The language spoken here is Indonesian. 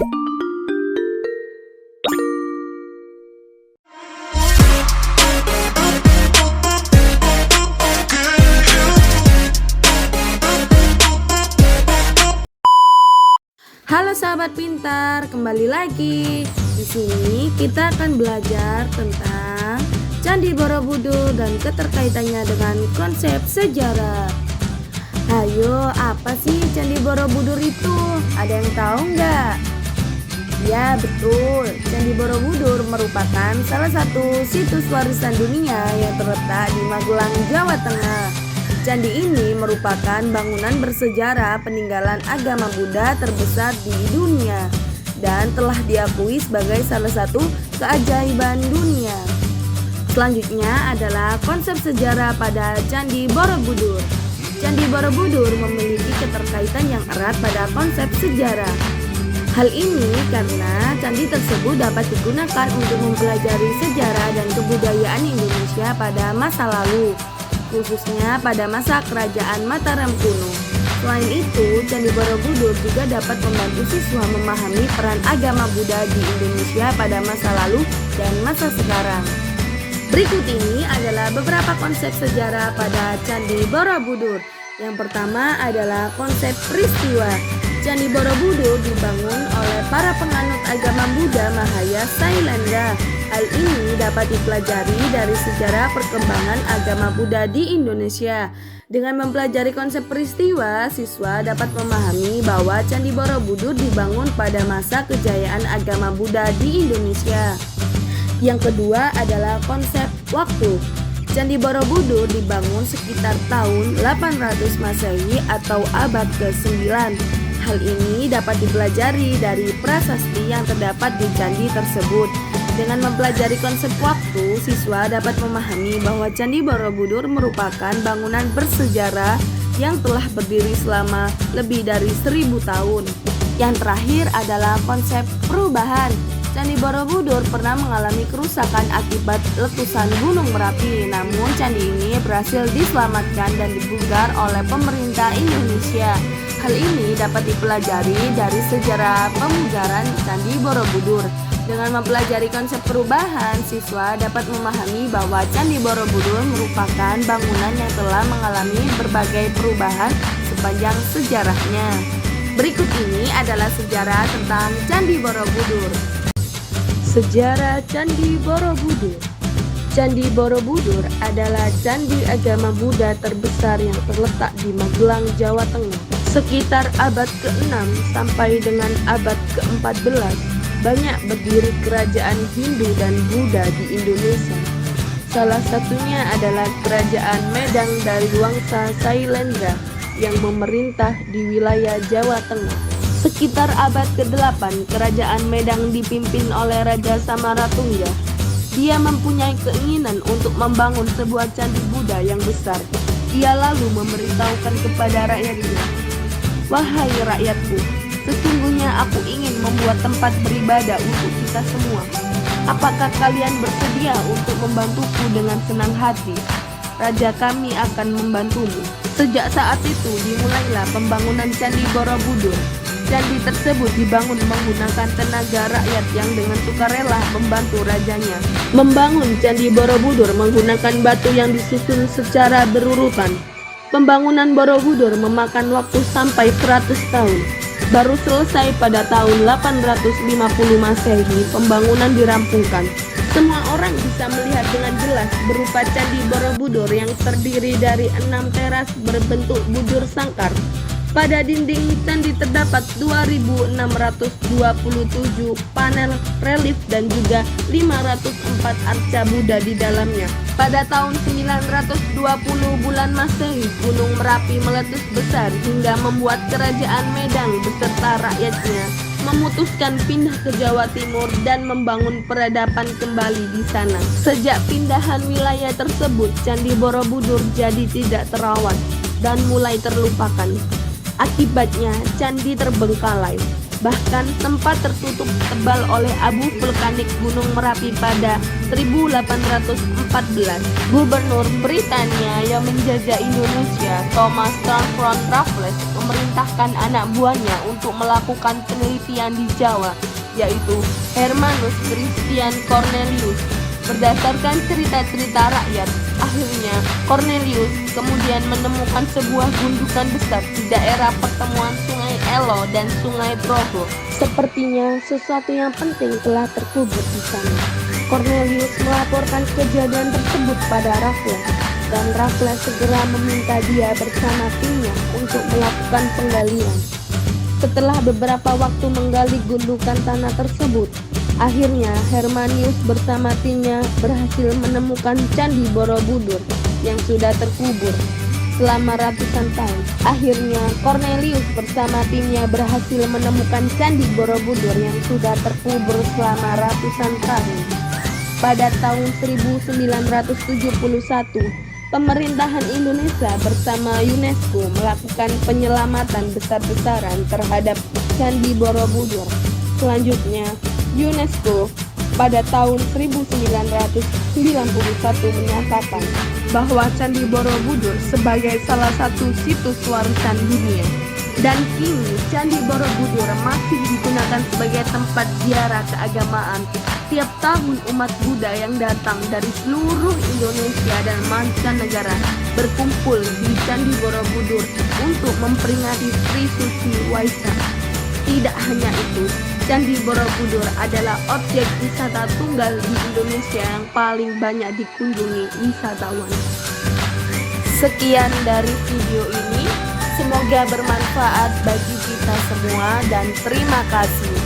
Halo sahabat pintar, kembali lagi. Di sini kita akan belajar tentang Candi Borobudur dan keterkaitannya dengan konsep sejarah. Ayo, apa sih Candi Borobudur itu? Ada yang tahu nggak? Ya betul, Candi Borobudur merupakan salah satu situs warisan dunia yang terletak di Magelang, Jawa Tengah. Candi ini merupakan bangunan bersejarah peninggalan agama Buddha terbesar di dunia dan telah diakui sebagai salah satu keajaiban dunia. Selanjutnya adalah konsep sejarah pada Candi Borobudur. Candi Borobudur memiliki keterkaitan yang erat pada konsep sejarah. Hal ini karena candi tersebut dapat digunakan untuk mempelajari sejarah dan kebudayaan Indonesia pada masa lalu, khususnya pada masa kerajaan Mataram kuno. Selain itu, Candi Borobudur juga dapat membantu siswa memahami peran agama Buddha di Indonesia pada masa lalu dan masa sekarang. Berikut ini adalah beberapa konsep sejarah pada Candi Borobudur. Yang pertama adalah konsep peristiwa. Candi Borobudur dibangun oleh para penganut agama Buddha Mahaya Sailendra. Hal ini dapat dipelajari dari sejarah perkembangan agama Buddha di Indonesia. Dengan mempelajari konsep peristiwa, siswa dapat memahami bahwa Candi Borobudur dibangun pada masa kejayaan agama Buddha di Indonesia. Yang kedua adalah konsep waktu. Candi Borobudur dibangun sekitar tahun 800 Masehi atau abad ke-9. Hal ini dapat dipelajari dari prasasti yang terdapat di candi tersebut. Dengan mempelajari konsep waktu, siswa dapat memahami bahwa Candi Borobudur merupakan bangunan bersejarah yang telah berdiri selama lebih dari 1000 tahun. Yang terakhir adalah konsep perubahan. Candi Borobudur pernah mengalami kerusakan akibat letusan Gunung Merapi, namun candi ini berhasil diselamatkan dan dipugar oleh pemerintah Indonesia. Hal ini dapat dipelajari dari sejarah pemugaran Candi Borobudur. Dengan mempelajari konsep perubahan, siswa dapat memahami bahwa Candi Borobudur merupakan bangunan yang telah mengalami berbagai perubahan sepanjang sejarahnya. Berikut ini adalah sejarah tentang Candi Borobudur. Sejarah Candi Borobudur. Candi Borobudur adalah candi agama Buddha terbesar yang terletak di Magelang, Jawa Tengah. Sekitar abad ke-6 sampai dengan abad ke-14, banyak berdiri kerajaan Hindu dan Buddha di Indonesia. Salah satunya adalah Kerajaan Medang dari Wangsa Sailendra yang memerintah di wilayah Jawa Tengah. Sekitar abad ke-8, Kerajaan Medang dipimpin oleh Raja Samaratungga. Dia mempunyai keinginan untuk membangun sebuah candi Buddha yang besar. Ia lalu memberitahukan kepada rakyatnya, "Wahai rakyatku, sesungguhnya aku ingin membuat tempat beribadah untuk kita semua. Apakah kalian bersedia untuk membantuku dengan senang hati? Raja kami akan membantumu." Sejak saat itu dimulailah pembangunan Candi Borobudur. Candi tersebut dibangun menggunakan tenaga rakyat yang dengan sukarela membantu rajanya. Membangun Candi Borobudur menggunakan batu yang disusun secara berurutan. Pembangunan Borobudur memakan waktu sampai 100 tahun. Baru selesai pada tahun 850 Masehi, pembangunan dirampungkan. Semua orang bisa melihat dengan jelas berupa Candi Borobudur yang terdiri dari 6 teras berbentuk bujur sangkar. Pada dinding candi terdapat 2627 panel relief dan juga 504 arca Buddha di dalamnya. Pada tahun 920 bulan Masehi, Gunung Merapi meletus besar hingga membuat Kerajaan Medang beserta rakyatnya memutuskan pindah ke Jawa Timur dan membangun peradaban kembali di sana. Sejak pindahan wilayah tersebut, Candi Borobudur jadi tidak terawat dan mulai terlupakan. Akibatnya, candi terbengkalai, bahkan sempat tertutup tebal oleh abu vulkanik Gunung Merapi pada 1814. Gubernur Britania yang menjajah Indonesia, Thomas Thornton Raffles, memerintahkan anak buahnya untuk melakukan penelitian di Jawa, yaitu Hermanus Christian Cornelius. Berdasarkan cerita-cerita rakyat, akhirnya Cornelius kemudian menemukan sebuah gundukan besar di daerah pertemuan Sungai Elo dan Sungai Progo. Sepertinya sesuatu yang penting telah terkubur di sana. Cornelius melaporkan kejadian tersebut pada Raffles, dan Raffles segera meminta dia bersama timnya untuk melakukan penggalian. Setelah beberapa waktu menggali gundukan tanah tersebut, akhirnya Hermanius bersama timnya berhasil menemukan Candi Borobudur yang sudah terkubur selama ratusan tahun. Akhirnya Cornelius bersama timnya berhasil menemukan Candi Borobudur yang sudah terkubur selama ratusan tahun. Pada tahun 1971, pemerintahan Indonesia bersama UNESCO melakukan penyelamatan besar-besaran terhadap Candi Borobudur. Selanjutnya, UNESCO pada tahun 1991 menyatakan bahwa Candi Borobudur sebagai salah satu situs warisan dunia. Dan kini Candi Borobudur masih digunakan sebagai tempat ziarah keagamaan. Tiap tahun umat Buddha yang datang dari seluruh Indonesia dan mancanegara berkumpul di Candi Borobudur untuk memperingati Sri Suci Waisak. Tidak hanya itu, Candi Borobudur adalah objek wisata tunggal di Indonesia yang paling banyak dikunjungi wisatawan. Sekian dari video ini, semoga bermanfaat bagi kita semua dan terima kasih.